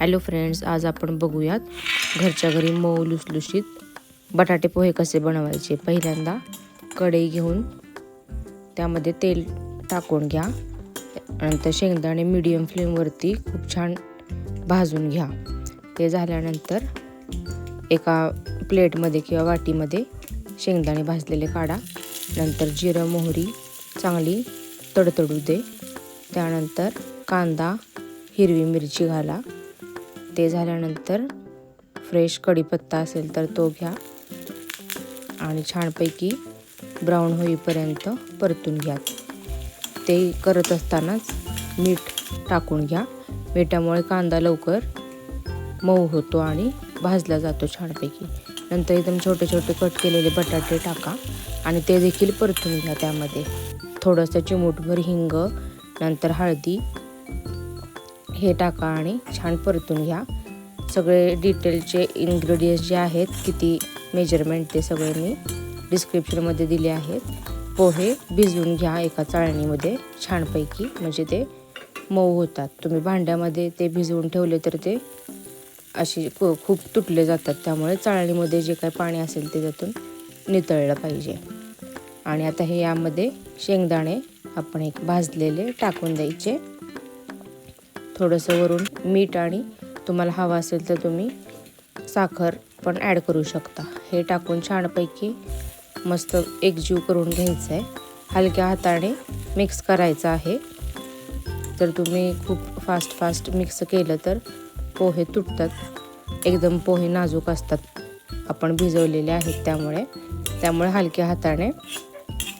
Hello friends, आज आपण बघूयात घरच्या घरी मऊ लुसलुशीत बटाटे पोहे कसे बनवायचे। पहिल्यांदा कढई घेऊन त्यामध्ये तेल टाकून घ्या। नंतर शेंगदाणे मीडियम फ्लेमवरती खूप छान भाजून घ्या। ते झाल्यानंतर एका प्लेटमध्ये किंवा वाटीमध्ये शेंगदाणे भाजलेले काढा। नंतर जिरं मोहरी चांगली तडतडू दे। त्यानंतर कांदा हिरवी मिरची घाला। ते झाल्यानंतर फ्रेश कढीपत्ता असेल तर तो घ्या आणि छानपैकी ब्राऊन होईपर्यंत परतून घ्या। ते करत असतानाच मीठ टाकून घ्या। मिठामुळे कांदा लवकर मऊ होतो आणि भाजला जातो छानपैकी। नंतर एकदम छोटे छोटे कट केलेले बटाटे टाका आणि ते देखील परतून घ्या। त्यामध्ये थोडंसं चिमूटभर हिंग, नंतर हळदी हे टाका आणि छान परतून घ्या। सगळे डिटेलचे इन्ग्रेडियंट्स जे आहेत, किती मेजरमेंट, ते सगळे मी डिस्क्रिप्शनमध्ये दिले आहेत। पोहे भिजवून घ्या एका चाळणीमध्ये छानपैकी, म्हणजे ते मऊ होतात। तुम्ही भांड्यामध्ये ते भिजवून ठेवले तर ते अशी खूप तुटले जातात। त्यामुळे चाळणीमध्ये जे काही पाणी असेल ते त्यातून नितळलं पाहिजे। आणि आता हे यामध्ये शेंगदाणे आपण एक भाजलेले टाकून द्यायचे। थोडंसं वरून मीठ आणि तुम्हाला हवा असेल तर तुम्ही साखर पण ॲड करू शकता। हे टाकून छानपैकी मस्त एकजीव करून घ्यायचं आहे। हलक्या हाताने मिक्स करायचं आहे। जर तुम्ही खूप फास्ट मिक्स केलं तर पोहे तुटतात। एकदम पोहे नाजूक असतात, आपण भिजवलेले आहेत त्यामुळे हलक्या हाताने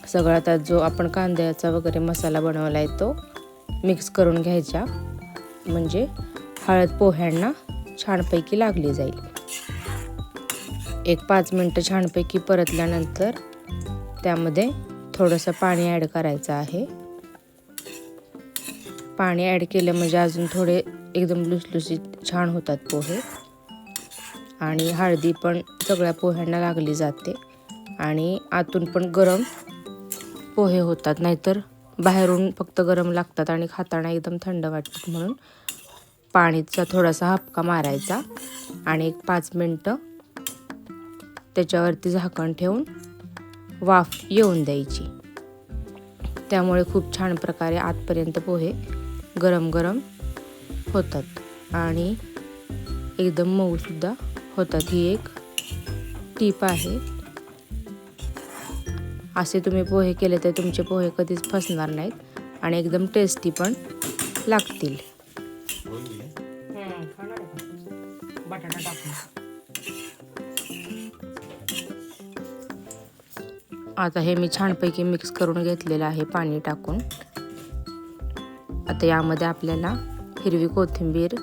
सगळा आता जो आपण कांद्याचा वगैरे मसाला बनवला आहे तो मिक्स करून घ्यायचा, म्हणजे हळद पोह्यांना छानपैकी लागली जाईल। एक 5 मिनटं छानपैकी परतल्यानंतर त्यामध्ये थोडंसं पाणी ॲड करायचं आहे। पाणी ॲड केलं म्हणजे अजून थोडे एकदम लुसलुसीत छान होतात पोहे। आणि हळदी पण सगळ्या पोह्यांना लागली जाते आणि आतून पण गरम पोहे होतात, नाहीतर बाहेरून फक्त गरम लागतात आणि खाताना एकदम थंड वाटतात। म्हणून पाणीचा थोडासा हपका मारायचा आणि एक 5 मिनटं त्याच्यावरती झाकण ठेवून वाफ येऊन द्यायची। त्यामुळे खूप छान प्रकारे आतपर्यंत पोहे गरम गरम होतात आणि एकदम मऊसुद्धा होतात। ही एक टीप आहे। असे तुम्ही पोहे केले तर तुमचे पोहे कधीच फसणार नाहीत आणि एकदम टेस्टी पण लागतील। बटाटा टाकून आता हे मी छानपैकी मिक्स करून घेतलेलं आहे पाणी टाकून। आता यामध्ये आपल्याला हिरवी कोथिंबीर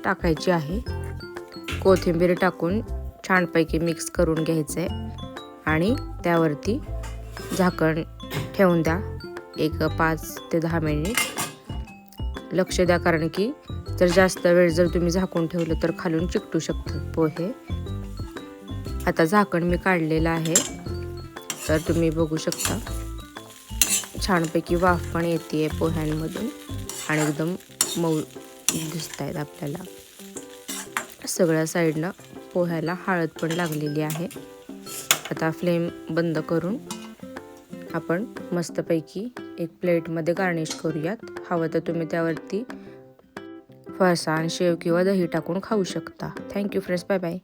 टाकायची आहे। कोथिंबीर टाकून छानपैकी मिक्स करून घ्यायचं आहे आणि त्यावरती झाकण ठेवून द्या एक 5 ते 10 मिनिट। लक्ष द्या, कारण की जर जास्त वेळ जर तुम्ही झाकून ठेवलं तर खालून चिकटू शकतात पोहे। आता झाकण मी काढलेलं आहे, तर तुम्ही बघू शकता छानपैकी वाफ पण येते पोह्यांमधून आणि एकदम मऊ दिसत आहेत आपल्याला। सगळ्या साईडनं पोह्याला हळद पण लागलेली आहे। आता फ्लेम बंद करून आपण मस्तपैकी एक प्लेटमध्ये गार्निश करूयात। हवं तर तुम्ही त्यावरती फरसाण, शेव किंवा दही टाकून खाऊ शकता। Thank you friends, bye bye.